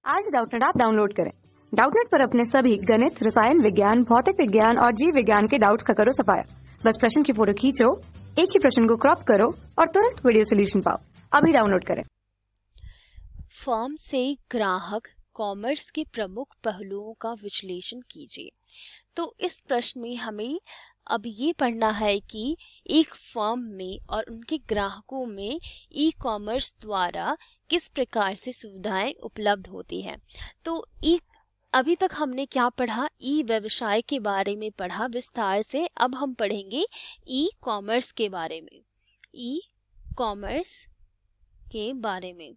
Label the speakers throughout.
Speaker 1: आज Doubtnut app download करें। Doubtnut पर अपने सभी गणित, रसायन विज्ञान, भौतिक विज्ञान और जीव विज्ञान के डाउट्स का करो सफाया। बस प्रश्न की फोटो खींचो, एक ही प्रश्न को क्रॉप करो और तुरंत वीडियो सोल्यूशन पाओ। अभी डाउनलोड करें।
Speaker 2: फर्म से ग्राहक कॉमर्स के प्रमुख पहलुओं का विश्लेषण कीजिए। तो इस प्रश्न में हमें अब ये पढ़ना है कि एक फर्म में और उनके ग्राहकों में ई कॉमर्स द्वारा किस प्रकार से सुविधाएं उपलब्ध होती हैं। तो अभी तक हमने क्या पढ़ा, ई व्यवसाय के बारे में पढ़ा विस्तार से। अब हम पढ़ेंगे ई कॉमर्स के बारे में। ई कॉमर्स के बारे में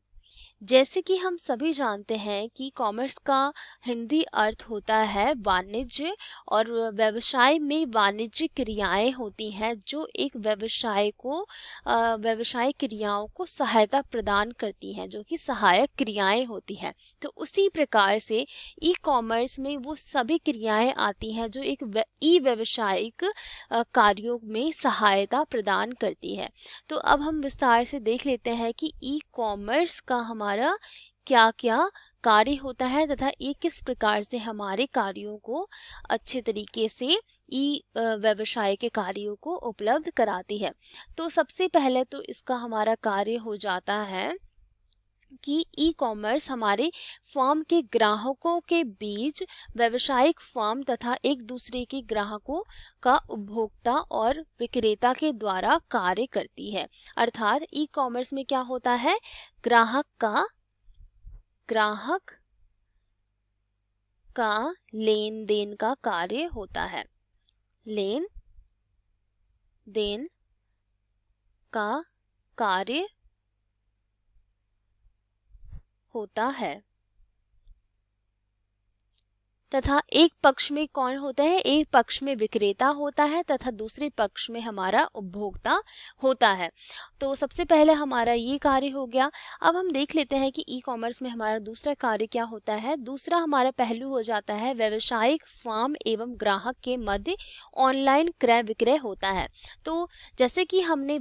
Speaker 2: जैसे कि हम सभी जानते हैं कि कॉमर्स का हिंदी अर्थ होता है वाणिज्य, और व्यवसाय में वाणिज्यिक क्रियाएं होती हैं जो एक व्यवसाय को व्यवसाय क्रियाओं को सहायता प्रदान करती हैं, जो कि सहायक क्रियाएं होती हैं। तो उसी प्रकार से ई कॉमर्स में वो सभी क्रियाएं आती हैं जो एक ई व्यवसायिक कार्यों में सहायता प्रदान करती है। तो अब हम विस्तार से देख लेते हैं कि ई कॉमर्स का हमारा क्या क्या कार्य होता है तथा ये किस प्रकार से हमारे कार्यों को अच्छे तरीके से ई व्यवसाय के कार्यों को उपलब्ध कराती है। तो सबसे पहले तो इसका हमारा कार्य हो जाता है कि ई कॉमर्स हमारे फर्म के ग्राहकों के बीच व्यावसायिक फर्म तथा एक दूसरे के ग्राहकों का उपभोक्ता और विक्रेता के द्वारा कार्य करती है। अर्थात ई कॉमर्स में क्या होता है, ग्राहक का लेन देन का कार्य होता है। लेन देन का कार्य होता है तथा एक पक्ष में कौन होता है, एक पक्ष में विक्रेता होता है तथा दूसरे पक्ष में हमारा उपभोक्ता होता है। तो सबसे पहले हमारा ये कार्य हो गया। अब हम देख लेते हैं कि ई कॉमर्स में हमारा दूसरा कार्य क्या होता है। दूसरा हमारा पहलू हो जाता है व्यवसायिक फर्म एवं ग्राहक के मध्य ऑनलाइन क्रय विक्रय होता है। तो जैसे कि हमने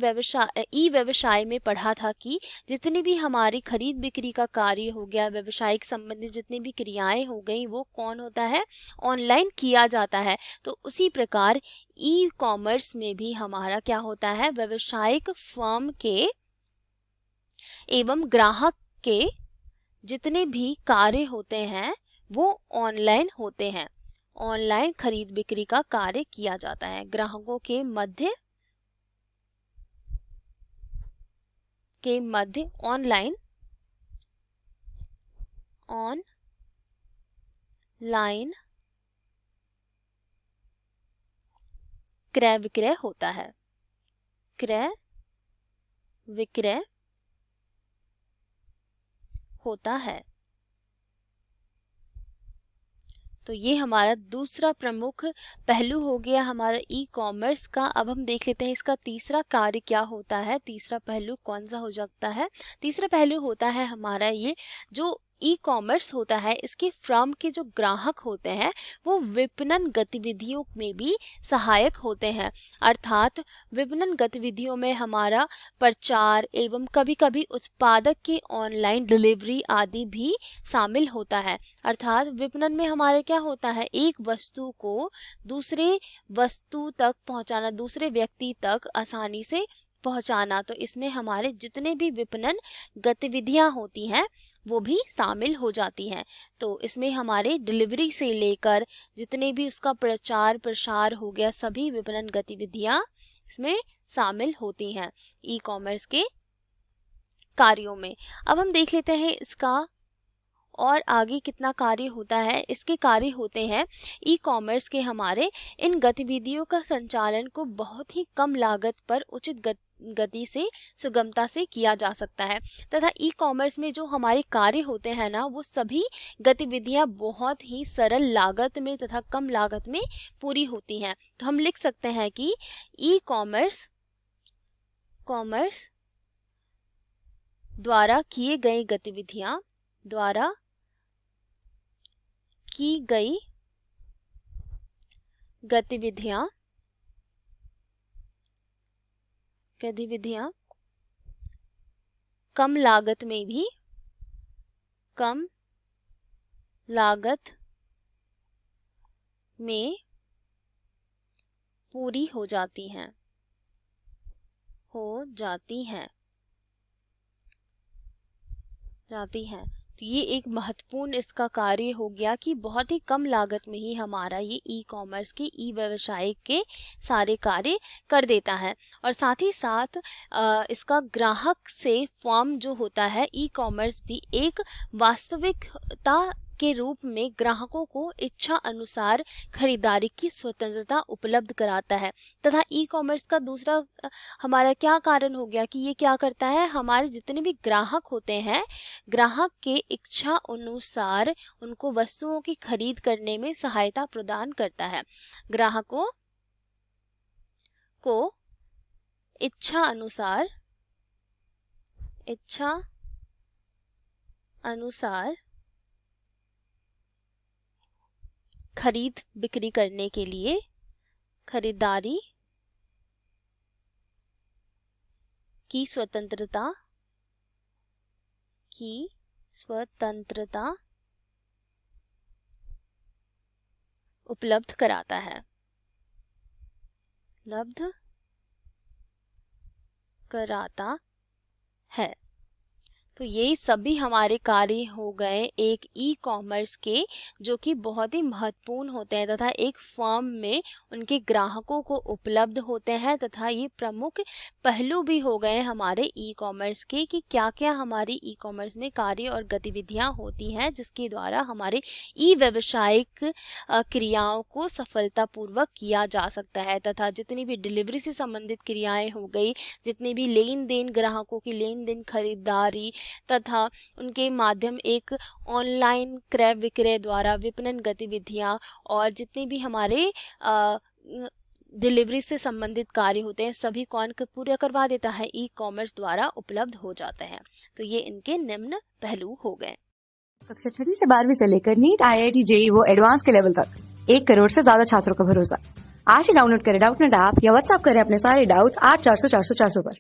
Speaker 2: ई व्यवसाय में पढ़ा था कि जितनी भी हमारी खरीद बिक्री का कार्य हो गया, व्यवसायिक संबंधित जितनी भी क्रियाएं हो गई, वो कौन होता है, ऑनलाइन किया जाता है। तो उसी प्रकार ई कॉमर्स में भी हमारा क्या होता है, व्यवसायिक फर्म के एवं ग्राहक के जितने भी कार्य होते हैं वो ऑनलाइन होते हैं। ऑनलाइन खरीद बिक्री का कार्य किया जाता है ग्राहकों के मध्य ऑनलाइन क्रय विक्रय होता है। क्रय विक्रय होता है। तो ये हमारा दूसरा प्रमुख पहलू हो गया हमारा ई कॉमर्स का। अब हम देख लेते हैं इसका तीसरा कार्य क्या होता है, तीसरा पहलू कौन सा हो सकता है। तीसरा पहलू होता है हमारा ये, जो ई कॉमर्स होता है इसके फर्म के जो ग्राहक होते हैं वो विपणन गतिविधियों में भी सहायक होते हैं। अर्थात विपणन गतिविधियों में हमारा प्रचार एवं कभी कभी उत्पादक की ऑनलाइन डिलीवरी आदि भी शामिल होता है। अर्थात विपणन में हमारे क्या होता है, एक वस्तु को दूसरे वस्तु तक पहुंचाना, दूसरे व्यक्ति तक आसानी से पहुंचाना। तो इसमें हमारे जितने भी विपणन गतिविधियां होती हैं वो भी शामिल हो जाती हैं। तो इसमें हमारे डिलीवरी से लेकर जितने भी उसका प्रचार प्रसार हो गया, सभी विपणन गतिविधियां इसमें शामिल होती हैं ई कॉमर्स के कार्यों में। अब हम देख लेते हैं इसका और आगे कितना कार्य होता है। इसके कार्य होते हैं ई कॉमर्स के हमारे इन गतिविधियों का संचालन को बहुत ही कम लागत पर उचित गति से सुगमता से किया जा सकता है तथा ई कॉमर्स में जो हमारे कार्य होते हैं ना, वो सभी गतिविधियां बहुत ही सरल लागत में तथा कम लागत में पूरी होती हैं। तो हम लिख सकते हैं कि ई कॉमर्स द्वारा की गई गतिविधियां कम लागत में भी लागत में पूरी हो जाती हैं तो ये एक महत्वपूर्ण इसका कार्य हो गया कि बहुत ही कम लागत में ही हमारा ये ई कॉमर्स के ई व्यवसाय के सारे कार्य कर देता है। और साथ ही साथ इसका ग्राहक से फॉर्म जो होता है ई कॉमर्स भी एक वास्तविकता के रूप में ग्राहकों को इच्छा अनुसार खरीदारी की स्वतंत्रता उपलब्ध कराता है। तथा ई कॉमर्स का दूसरा हमारा क्या कारण हो गया कि ये क्या करता है, हमारे जितने भी ग्राहक होते हैं, ग्राहक के इच्छा अनुसार उनको वस्तुओं की खरीद करने में सहायता प्रदान करता है। ग्राहकों को इच्छा अनुसार खरीद बिक्री करने के लिए खरीदारी की स्वतंत्रता उपलब्ध कराता है। तो ये सभी हमारे कार्य हो गए एक ई कॉमर्स के, जो कि बहुत ही महत्वपूर्ण होते हैं तथा एक फर्म में उनके ग्राहकों को उपलब्ध होते हैं। तथा ये प्रमुख पहलू भी हो गए हमारे ई कॉमर्स के कि क्या क्या हमारी ई कॉमर्स में कार्य और गतिविधियां होती हैं, जिसके द्वारा हमारे ई व्यावसायिक क्रियाओं को सफलतापूर्वक किया जा सकता है। तथा जितनी भी डिलीवरी से संबंधित क्रियाएं हो गई, जितने भी लेन देन, ग्राहकों की लेन देन, खरीदारी तथा उनके माध्यम एक ऑनलाइन क्रय विक्रय द्वारा विपणन गतिविधियां और जितने भी हमारे डिलीवरी से संबंधित कार्य होते हैं, सभी कौन पूरा करवा देता है, ई कॉमर्स द्वारा उपलब्ध हो जाते हैं। तो ये इनके निम्न पहलू हो गए।
Speaker 1: कक्षा 6 से 12वीं से लेकर नीट, IIT, JEE वो एडवांस के लेवल तक 1 करोड़ से ज्यादा छात्रों का भरोसा। आज ही डाउनलोड करें डाउटनेट ऐप या व्हाट्सएप करें अपने सारे डाउट्स 8400 400 400 पर।